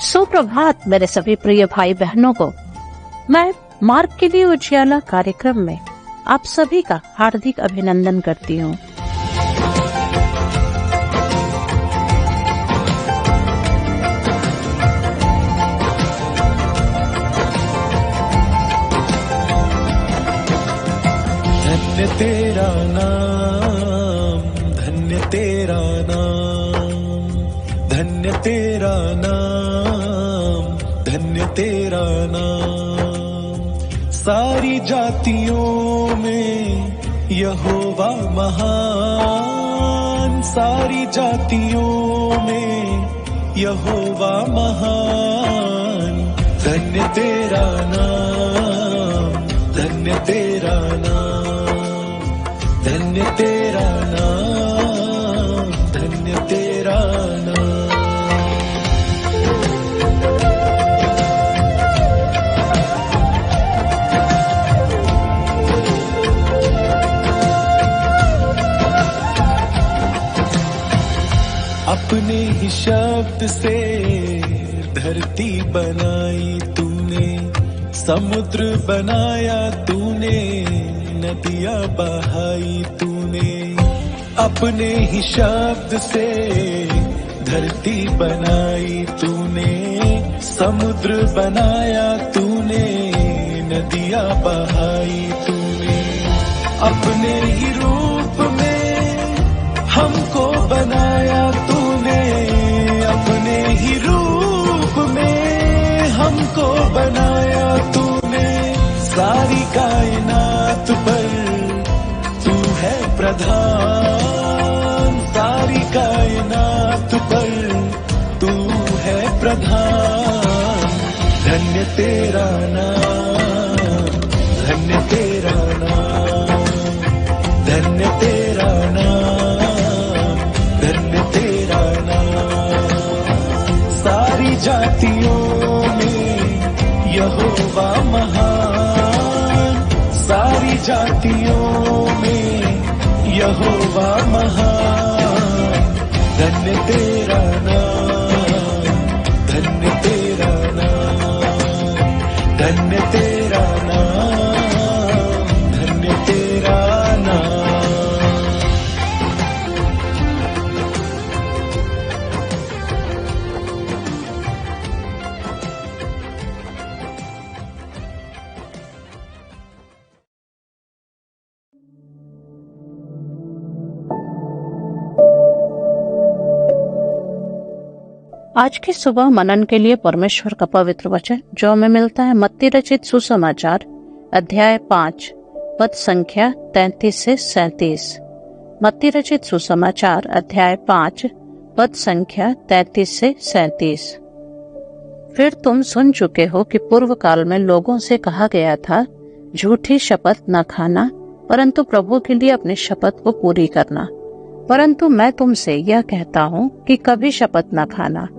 सुप्रभात मेरे सभी प्रिय भाई बहनों को। मैं मार्ग के लिए उजियाला कार्यक्रम में आप सभी का हार्दिक अभिनंदन करती हूँ। धन्य तेरा नाम, धन्य तेरा नाम, धन्य तेरा नाम, धन्य तेरा नाम। सारी जातियों में यहोवा महान, सारी जातियों में यहोवा महान। धन्य तेरा नाम, धन्य तेरा नाम, धन्य तेरा नाम, धन्य तेरा नाम। अपने ही शब्द से धरती बनाई तूने, समुद्र बनाया तूने, नदियां बहाई तूने। अपने ही शब्द से धरती बनाई तूने, समुद्र बनाया तूने, नदियां बहाई तूने। अपने ही रूप में हमको बनाया तूने, अपने ही रूप में हमको बनाया तूने। सारी कायनात पर तू है प्रधान, सारी कायनात पर तू है प्रधान। धन्य तेरा नाम, धन्य तेरा नाम, धन्य तेरा नाम, धन्य तेरा नाम। सारी जातियों में यहोवा महान, सारी जातियों में यहोवा महान। धन्य तेरा नाम, धन्य तेरा नाम, धन्य तेरा नाम, धन्य तेरा नाम। आज की सुबह मनन के लिए परमेश्वर का पवित्र वचन जो हमें मिलता है मत्ती रचित सुसमाचार अध्याय 5 पद संख्या 33 से 37। मत्ती रचित सुसमाचार अध्याय 5 पद संख्या 33 से 37। फिर तुम सुन चुके हो कि पूर्व काल में लोगों से कहा गया था, झूठी शपथ न खाना, परंतु प्रभु के लिए अपनी शपथ को पूरी करना। परंतु मैं तुमसे यह कहता हूँ कि कभी शपथ न खाना,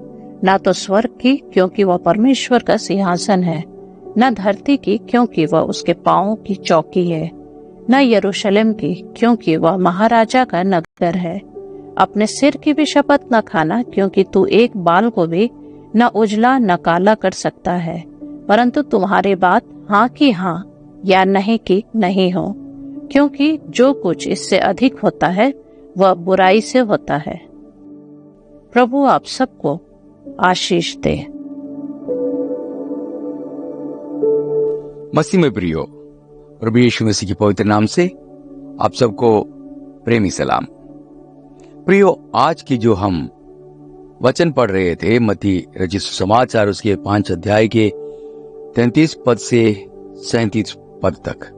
न तो स्वर्ग की, क्योंकि वह परमेश्वर का सिंहासन है, न धरती की, क्योंकि वह उसके पांवों की चौकी है, न यरूशलेम की, क्योंकि वह महाराजा का नगर है। अपने सिर की भी शपथ न खाना, क्योंकि तू एक बाल को भी न उजला न काला कर सकता है, परंतु तुम्हारी बात हाँ की हाँ या नहीं की नहीं हो, क्योंकि जो कुछ इससे अधिक होता है वह बुराई से होता है। प्रभु आप सबको आशीष दे। मसीह में प्रियो, प्रभु यीशु मसीह के पवित्र नाम से आप सबको प्रेमी सलाम। प्रियो, आज की जो हम वचन पढ़ रहे थे मत्ती रचित सुसमाचार उसके 5 अध्याय के 33 पद से 37 पद तक,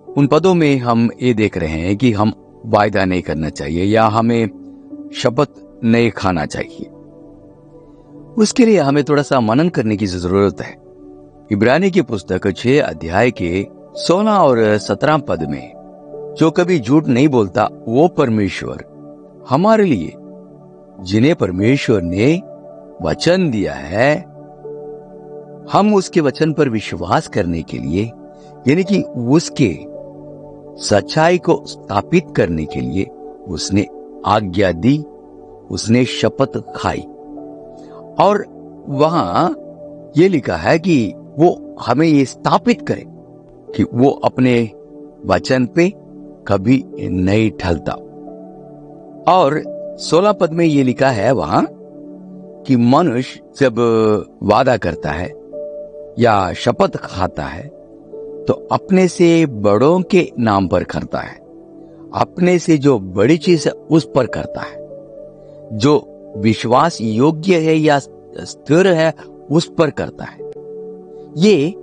उन पदों में हम ये देख रहे हैं कि हम वायदा नहीं करना चाहिए या हमें शपथ नहीं खाना चाहिए। उसके लिए हमें थोड़ा सा मनन करने की जरूरत है। इब्रानी की पुस्तक 6 अध्याय के 16 और 17 पद में, जो कभी झूठ नहीं बोलता वो परमेश्वर हमारे लिए, जिन्हें परमेश्वर ने वचन दिया है, हम उसके वचन पर विश्वास करने के लिए, यानी कि उसके सच्चाई को स्थापित करने के लिए उसने आज्ञा दी, उसने शपथ खाई और वहां ये लिखा है कि वो हमें ये स्थापित करे कि वो अपने वचन पे कभी नहीं ठहरता। और 16 पद में ये लिखा है वहां कि मनुष्य जब वादा करता है या शपथ खाता है तो अपने से बड़ों के नाम पर करता है, अपने से जो बड़ी चीज है उस पर करता है, जो विश्वास योग्य है या स्थिर है उस पर करता है। ये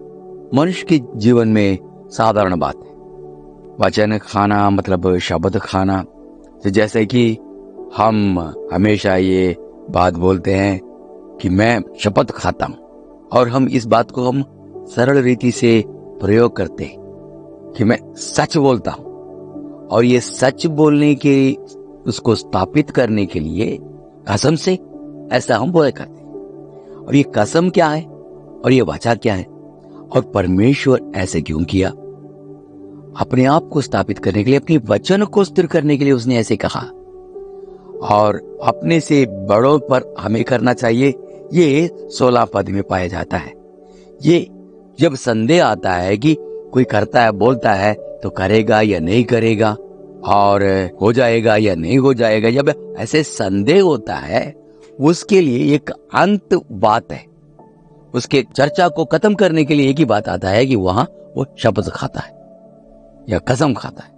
मनुष्य के जीवन में साधारण बात है। वचन खाना मतलब शब्द खाना, तो जैसे कि हम हमेशा ये बात बोलते हैं कि मैं शपथ खाता हूं, और हम इस बात को हम सरल रीति से प्रयोग करते हैं कि मैं सच बोलता हूं, और ये सच बोलने के उसको स्थापित करने के लिए कसम से ऐसा हम बोले करते हैं। और ये कसम क्या है और ये वाचा क्या है, और परमेश्वर ऐसे क्यों किया? अपने आप को स्थापित करने के लिए, अपने वचन को स्थिर करने के लिए उसने ऐसे कहा। और अपने से बड़ों पर हमें करना चाहिए, ये 16 पद में पाया जाता है। ये जब संदेह आता है कि कोई करता है, बोलता है तो करेगा या नहीं करेगा, और हो जाएगा या नहीं हो जाएगा, जब ऐसे संदेह होता है उसके लिए एक अंत बात है। उसके चर्चा को खत्म करने के लिए एक ही बात आता है कि वहां वो शपथ खाता है या कसम खाता है।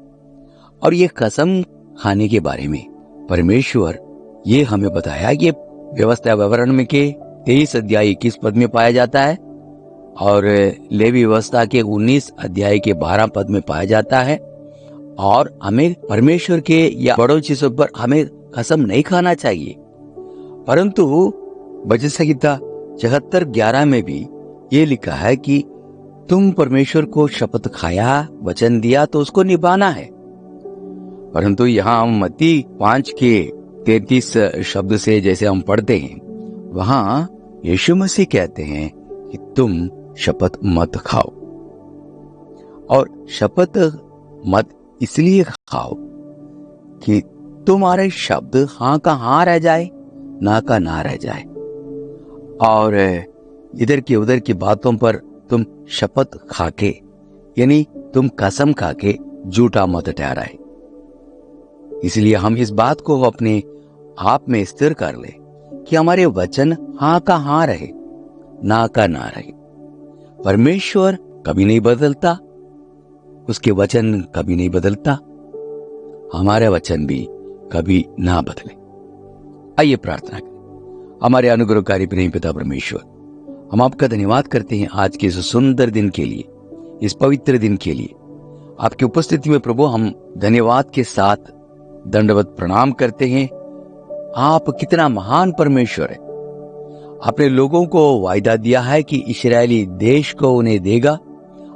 और ये कसम खाने के बारे में परमेश्वर ये हमें बताया कि व्यवस्था विवरण में के 23 अध्याय 21 पद में पाया जाता है, और लेवी व्यवस्था के 19 अध्याय के 12 पद में पाया जाता है। और हमें परमेश्वर के या बड़ों चीजों पर हमें कसम नहीं खाना चाहिए, परंतु भजन संहिता 74:11 में भी ये लिखा है कि तुम परमेश्वर को शपथ खाया, वचन दिया तो उसको निभाना है। परंतु यहाँ हम मत्ती 5 के 33 शब्द से जैसे हम पढ़ते हैं, वहां यीशु मसीह कहते हैं कि तुम शपथ मत खाओ। और शपथ मत इसलिए खाओ कि तुम्हारे शब्द हाँ का हाँ रह जाए, ना का ना रह जाए, और इधर की उधर की बातों पर तुम शपथ खाके यानी तुम कसम खाके झूठा मत ठहराए। इसलिए हम इस बात को अपने आप में स्थिर कर ले कि हमारे वचन हाँ का हाँ रहे, ना का ना रहे। परमेश्वर कभी नहीं बदलता, उसके वचन कभी नहीं बदलता, हमारे वचन भी कभी ना बदले। आइए प्रार्थना करें। हमारे अनुग्रहकारी प्रेम पिता परमेश्वर, हम आपका धन्यवाद करते हैं आज के इस सुंदर दिन के लिए, इस पवित्र दिन के लिए। आपकी उपस्थिति में प्रभु हम धन्यवाद के साथ दंडवत प्रणाम करते हैं। आप कितना महान परमेश्वर है। आपने लोगों को वायदा दिया है कि इस्राएली देश को उन्हें देगा,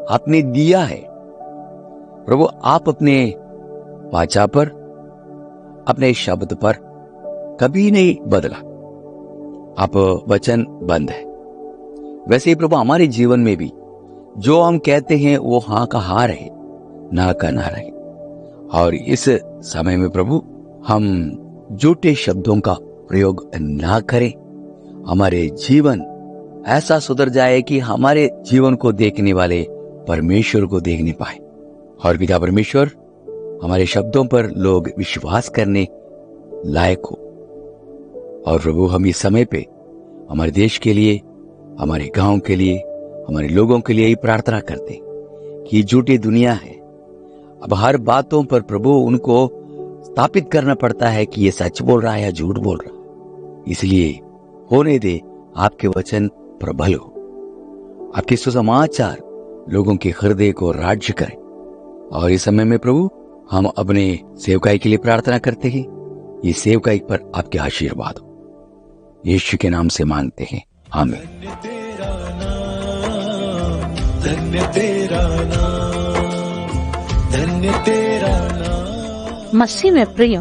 आपने दिया है प्रभु। आप अपने वाचा पर, अपने शब्द पर कभी नहीं बदला, आप वचन बंद है। वैसे ही प्रभु हमारे जीवन में भी जो हम कहते हैं वो हाँ का हाँ रहे, ना का ना रहे। और इस समय में प्रभु हम झूठे शब्दों का प्रयोग ना करें। हमारे जीवन ऐसा सुधर जाए कि हमारे जीवन को देखने वाले परमेश्वर को देखने पाए। और पिता परमेश्वर, हमारे शब्दों पर लोग विश्वास करने लायक हो। और प्रभु हम इस समय पे हमारे देश के लिए, हमारे गांव के लिए, हमारे लोगों के लिए ही प्रार्थना करते कि झूठी दुनिया है, अब हर बातों पर प्रभु उनको स्थापित करना पड़ता है कि ये सच बोल रहा है या झूठ बोल रहा है। इसलिए होने दे आपके वचन प्रबल हो, आपके सुसमाचार लोगों के हृदय को राज्य करें। और इस समय में प्रभु हम अपने सेवकाई के लिए प्रार्थना करते हैं, ये सेवकाई पर आपके आशीर्वाद हो, यीशु के नाम से मांगते हैं, आमीन। धन्य तेरा नाम, धन्य तेरा नाम। मसीह में प्रिय,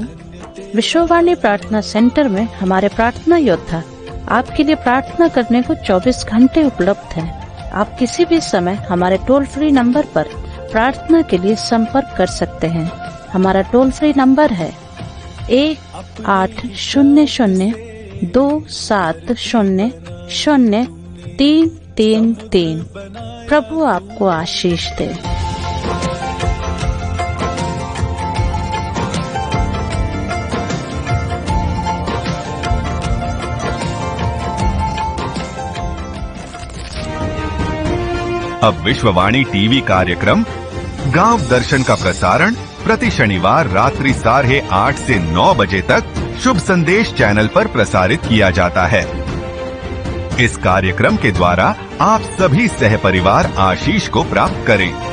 विश्ववाणी प्रार्थना सेंटर में हमारे प्रार्थना योद्धा आपके लिए प्रार्थना करने को 24 घंटे उपलब्ध हैं। आप किसी भी समय हमारे टोल फ्री नंबर पर प्रार्थना के लिए संपर्क कर सकते हैं। हमारा टोल फ्री नंबर है 1800-270-0 0333। प्रभु आपको आशीष दे। अब विश्ववाणी टीवी कार्यक्रम गांव दर्शन का प्रसारण प्रति शनिवार रात्रि 8:30 से 9 बजे तक शुभ संदेश चैनल पर प्रसारित किया जाता है। इस कार्यक्रम के द्वारा आप सभी सहपरिवार आशीष को प्राप्त करें।